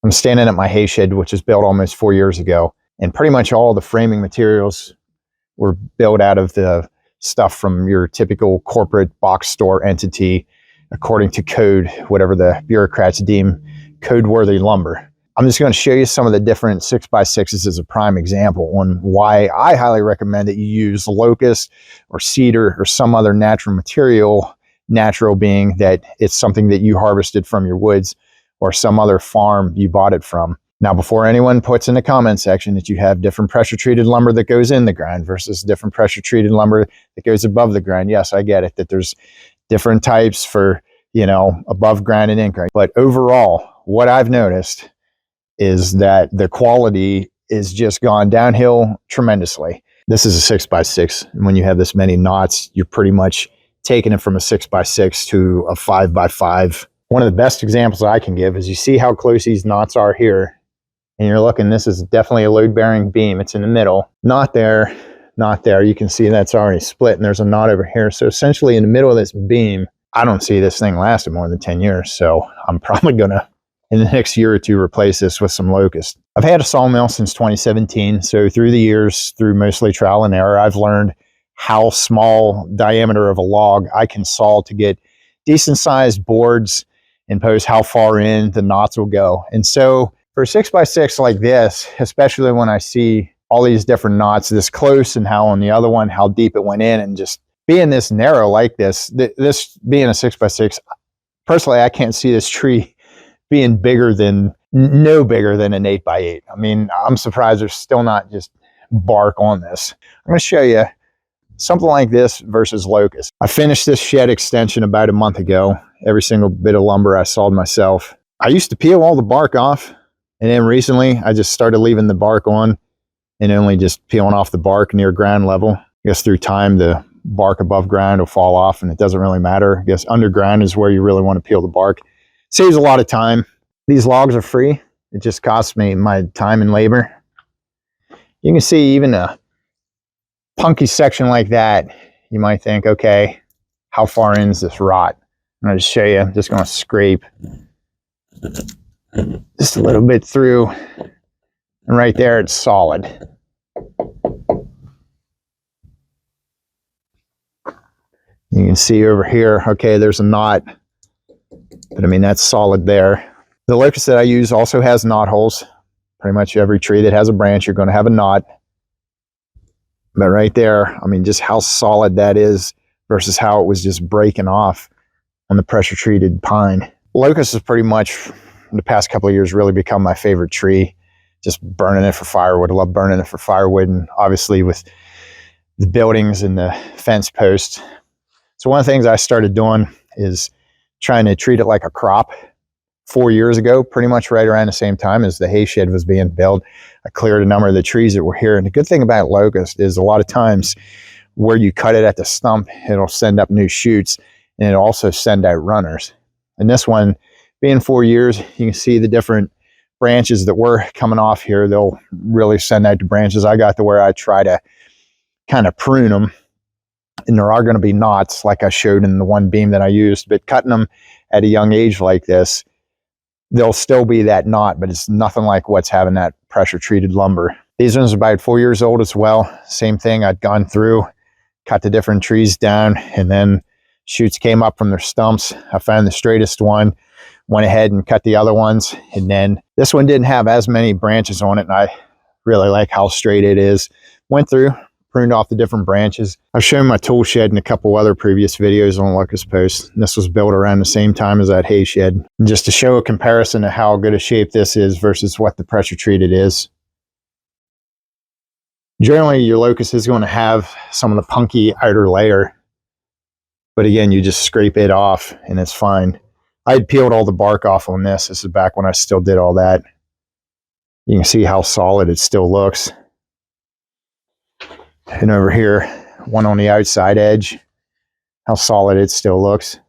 I'm standing at my hay shed, which was built almost 4 years ago, and pretty much all the framing materials were built out of the stuff from your typical corporate box store entity, according to code, whatever the bureaucrats deem code-worthy lumber. I'm just going to show you some of the different 6x6s as a prime example on why I highly recommend that you use locust or cedar or some other natural material, natural being that it's something that you harvested from your woods or some other farm you bought it from. Now, before anyone puts in the comment section that you have different pressure treated lumber that goes in the ground versus different pressure treated lumber that goes above the ground. Yes, I get it that there's different types for, you know, above ground and in ground. But overall, what I've noticed is that the quality is just gone downhill tremendously. This is a 6x6. And when you have this many knots, you're pretty much taking it from a 6x6 to a 5x5. One of the best examples I can give is you see how close these knots are here. And you're looking, this is definitely a load-bearing beam. It's in the middle. Not there, not there. You can see that's already split and there's a knot over here. So essentially in the middle of this beam, I don't see this thing lasting more than 10 years. So I'm probably gonna, in the next year or two, replace this with some locust. I've had a sawmill since 2017. So through the years, through mostly trial and error, I've learned how small diameter of a log I can saw to get decent sized boards and pose how far in the knots will go. And so for a 6x6 like this, especially when I see all these different knots this close and how on the other one, how deep it went in, and just being this narrow like this, this being a 6x6, personally, I can't see this tree being bigger than, no bigger than an 8x8. I mean, I'm surprised there's still not just bark on this. I'm going to show you something like this versus locust. I finished this shed extension about a month ago. Every single bit of lumber I sawed myself. I used to peel all the bark off, and then recently I just started leaving the bark on and only just peeling off the bark near ground level. I guess through time the bark above ground will fall off and it doesn't really matter. I guess underground is where you really want to peel the bark. Saves a lot of time. These logs are free. It just costs me my time and labor. You can see even a punky section like that, you might think, okay, how far in is this rot? I'm going to show you. I'm just going to scrape just a little bit through, and right there it's solid. You can see over here, okay, there's a knot, but I mean, that's solid there. The locust that I use also has knot holes. Pretty much every tree that has a branch, you're going to have a knot. But right there, I mean, just how solid that is versus how it was just breaking off on the pressure treated pine. Locust has pretty much, in the past couple of years, really become my favorite tree. Just burning it for firewood. I love burning it for firewood, and obviously with the buildings and the fence posts. So one of the things I started doing is trying to treat it like a crop. 4 years ago, pretty much right around the same time as the hay shed was being built, I cleared a number of the trees that were here. And the good thing about locust is a lot of times where you cut it at the stump, it'll send up new shoots, and it'll also send out runners. And this one, being 4 years, you can see the different branches that were coming off here. They'll really send out the branches. I got to where I try to kind of prune them, and there are going to be knots like I showed in the one beam that I used, but cutting them at a young age like this, there'll still be that knot, but it's nothing like what's having that pressure treated lumber. These ones are about 4 years old as well. Same thing, I'd gone through, cut the different trees down, and then shoots came up from their stumps. I found the straightest one, went ahead and cut the other ones, and then this one didn't have as many branches on it, and I really like how straight it is. Went through, pruned off the different branches. I've shown my tool shed in a couple other previous videos on Locust Post. This was built around the same time as that hay shed. And just to show a comparison of how good a shape this is versus what the pressure treated is. Generally, your locust is going to have some of the punky outer layer, but again, you just scrape it off and it's fine. I had peeled all the bark off on this. This is back when I still did all that. You can see how solid it still looks. And over here, one on the outside edge, how solid it still looks.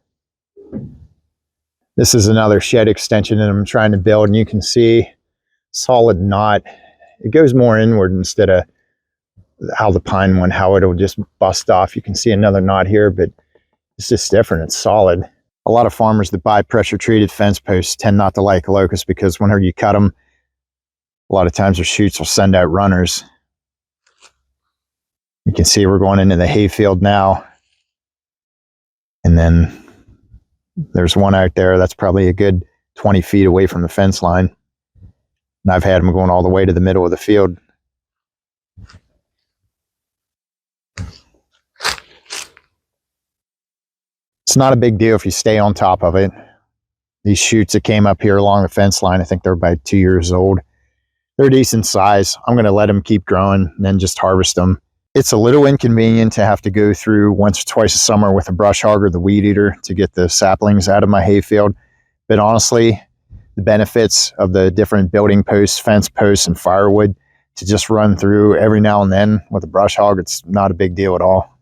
This is another shed extension that I'm trying to build, and you can see solid knot. It goes more inward instead of how the pine one, how it'll just bust off. You can see another knot here, but it's just different. It's solid. A lot of farmers that buy pressure treated fence posts tend not to like locust because whenever you cut them, a lot of times their shoots will send out runners. You can see we're going into the hayfield now. And then there's one out there that's probably a good 20 feet away from the fence line. And I've had them going all the way to the middle of the field. It's not a big deal if you stay on top of it. These shoots that came up here along the fence line, I think they're about 2 years old. They're decent size. I'm going to let them keep growing and then just harvest them. It's a little inconvenient to have to go through once or twice a summer with a brush hog or the weed eater to get the saplings out of my hayfield. But honestly, the benefits of the different building posts, fence posts, and firewood to just run through every now and then with a brush hog, it's not a big deal at all.